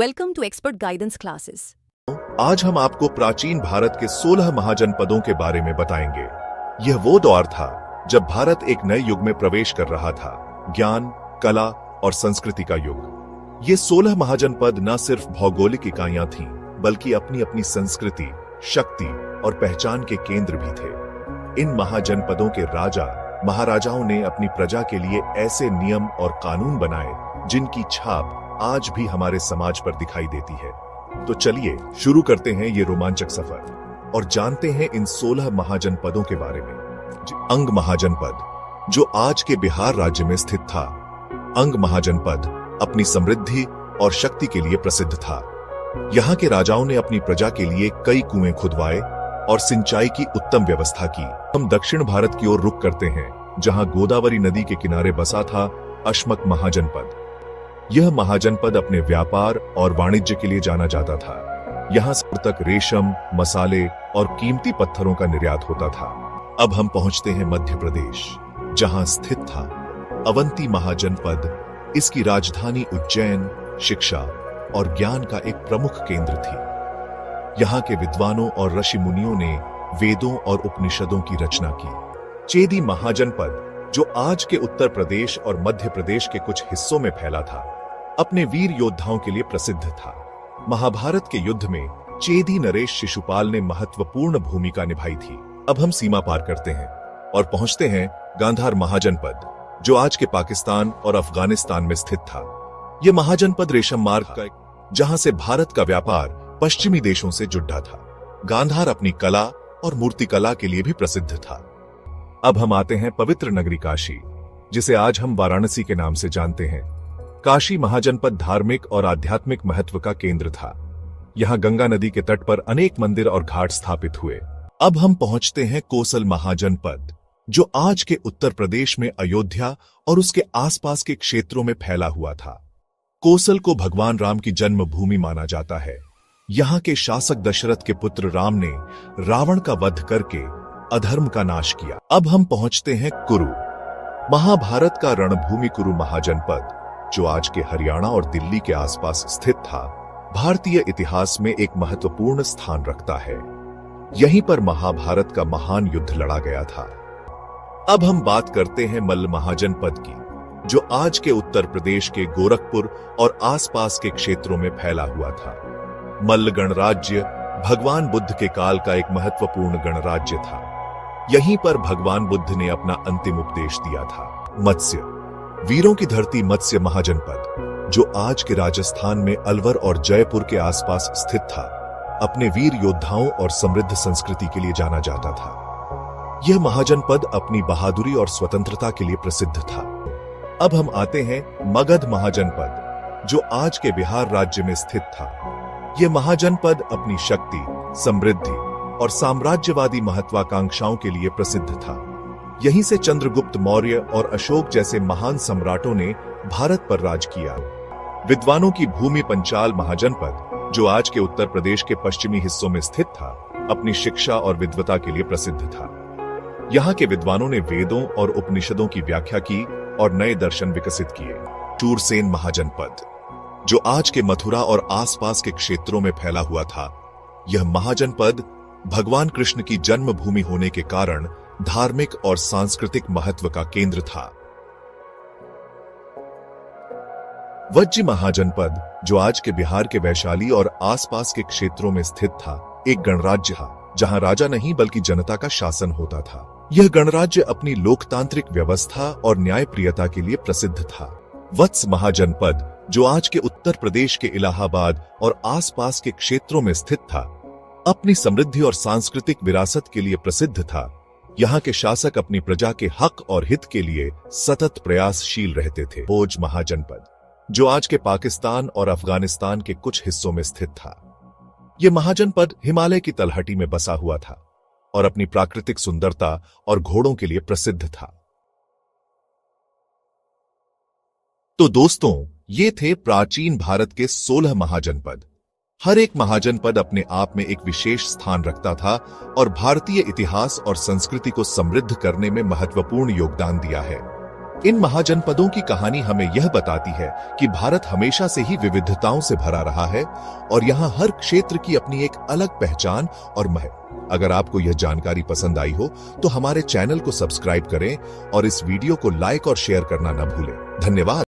Welcome to Expert Guidance Classes. आज हम आपको प्राचीन भारत के 16 महाजनपदों के बारे में बताएंगे। यह वो दौर था जब भारत एक नए युग में प्रवेश कर रहा था, ज्ञान, कला और संस्कृति का युग। ये 16 महाजनपद न सिर्फ भौगोलिक इकाइयां थीं, बल्कि अपनी अपनी संस्कृति, शक्ति और पहचान के केंद्र भी थे। इन महाजनपदों के राजा, महाराजाओं ने अपनी प्रजा के लिए ऐसे नियम और कानून बनाए जिनकी छाप आज भी हमारे समाज पर दिखाई देती है। तो चलिए शुरू करते हैं ये रोमांचक सफर और जानते हैं इन 16 महाजनपदों के बारे में। अंग महाजनपद, जो आज के बिहार राज्य में स्थित था। अंग महाजनपद अपनी समृद्धि और शक्ति के लिए प्रसिद्ध था। यहाँ के राजाओं ने अपनी प्रजा के लिए कई कुएं खुदवाए और सिंचाई की उत्तम व्यवस्था की। हम दक्षिण भारत की ओर रुख करते हैं, जहां गोदावरी नदी के किनारे बसा था अश्मक महाजनपद। यह महाजनपद अपने व्यापार और वाणिज्य के लिए जाना जाता था। यहाँ से तक रेशम, मसाले और कीमती पत्थरों का निर्यात होता था। अब हम पहुंचते हैं मध्य प्रदेश, जहां स्थित था अवंती महाजनपद। इसकी राजधानी उज्जैन शिक्षा और ज्ञान का एक प्रमुख केंद्र थी। यहाँ के विद्वानों और ऋषि मुनियों ने वेदों और उपनिषदों की रचना की। चेदी महाजनपद, जो आज के उत्तर प्रदेश और मध्य प्रदेश के कुछ हिस्सों में फैला था, अपने वीर योद्धाओं के लिए प्रसिद्ध था। महाभारत के युद्ध में चेदी नरेश शिशुपाल ने महत्वपूर्ण भूमिका निभाई थी। अब हम सीमा पार करते हैं और पहुंचते हैं गांधार महाजनपद, जो आज के पाकिस्तान और अफगानिस्तान में स्थित था। यह महाजनपद रेशम मार्ग का, जहां से भारत का व्यापार पश्चिमी देशों से जुड़ा था। गांधार अपनी कला और मूर्तिकला के लिए भी प्रसिद्ध था। अब हम आते हैं पवित्र नगरी काशी, जिसे आज हम वाराणसी के नाम से जानते हैं। काशी महाजनपद धार्मिक और आध्यात्मिक महत्व का केंद्र था। यहाँ गंगा नदी के तट पर अनेक मंदिर और घाट स्थापित हुए। अब हम पहुंचते हैं कोसल महाजनपद, जो आज के उत्तर प्रदेश में अयोध्या और उसके आसपास के क्षेत्रों में फैला हुआ था। कोसल को भगवान राम की जन्मभूमि माना जाता है। यहाँ के शासक दशरथ के पुत्र राम ने रावण का वध करके अधर्म का नाश किया। अब हम पहुंचते हैं कुरु। महाभारत का रणभूमि कुरु महाजनपद, जो आज के हरियाणा और दिल्ली के आसपास स्थित था, भारतीय इतिहास में एक महत्वपूर्ण स्थान रखता है। यहीं पर महाभारत का महान युद्ध लड़ा गया था। अब हम बात करते हैं मल्ल महाजनपद की, जो आज के उत्तर प्रदेश के गोरखपुर और आसपास के क्षेत्रों में फैला हुआ था। मल्ल गणराज्य भगवान बुद्ध के काल का एक महत्वपूर्ण गणराज्य था। यहीं पर भगवान बुद्ध ने अपना अंतिम उपदेश दिया था। मत्स्य, वीरों की धरती मत्स्य महाजनपद, जो आज के राजस्थान में अलवर और जयपुर के आसपास स्थित था, अपने वीर योद्धाओं और समृद्ध संस्कृति के लिए जाना जाता था। यह महाजनपद अपनी बहादुरी और स्वतंत्रता के लिए प्रसिद्ध था। अब हम आते हैं मगध महाजनपद, जो आज के बिहार राज्य में स्थित था। यह महाजनपद अपनी शक्ति, समृद्धि और साम्राज्यवादी महत्वाकांक्षाओं के लिए प्रसिद्ध था। यहीं से चंद्रगुप्त मौर्य और अशोक जैसे महान सम्राटों ने भारत पर राज किया। विद्वानों की भूमि पंचाल महाजनपद, जो आज के उत्तर प्रदेश के पश्चिमी हिस्सों में स्थित था, अपनी शिक्षा और विद्वता के लिए प्रसिद्ध था। यहाँ के विद्वानों ने वेदों और उपनिषदों की व्याख्या की और नए दर्शन विकसित किए। शूरसेन महाजनपद, जो आज के मथुरा और आसपास के क्षेत्रों में फैला हुआ था, यह महाजनपद भगवान कृष्ण की जन्मभूमि होने के कारण धार्मिक और सांस्कृतिक महत्व का केंद्र था। वज्जी महाजनपद, जो आज के बिहार के वैशाली और आसपास के क्षेत्रों में स्थित था, एक गणराज्य था, जहां राजा नहीं बल्कि जनता का शासन होता था। यह गणराज्य अपनी लोकतांत्रिक व्यवस्था और न्यायप्रियता के लिए प्रसिद्ध था। वत्स महाजनपद, जो आज के उत्तर प्रदेश के इलाहाबाद और आसपास के क्षेत्रों में स्थित था, अपनी समृद्धि और सांस्कृतिक विरासत के लिए प्रसिद्ध था। यहाँ के शासक अपनी प्रजा के हक और हित के लिए सतत प्रयासशील रहते थे। भोज महाजनपद, जो आज के पाकिस्तान और अफगानिस्तान के कुछ हिस्सों में स्थित था। यह महाजनपद हिमालय की तलहटी में बसा हुआ था और अपनी प्राकृतिक सुंदरता और घोड़ों के लिए प्रसिद्ध था। तो दोस्तों, ये थे प्राचीन भारत के 16 महाजनपद। हर एक महाजनपद अपने आप में एक विशेष स्थान रखता था और भारतीय इतिहास और संस्कृति को समृद्ध करने में महत्वपूर्ण योगदान दिया है। इन महाजनपदों की कहानी हमें यह बताती है कि भारत हमेशा से ही विविधताओं से भरा रहा है और यहाँ हर क्षेत्र की अपनी एक अलग पहचान और महक। अगर आपको यह जानकारी पसंद आई हो तो हमारे चैनल को सब्सक्राइब करें और इस वीडियो को लाइक और शेयर करना न भूलें। धन्यवाद।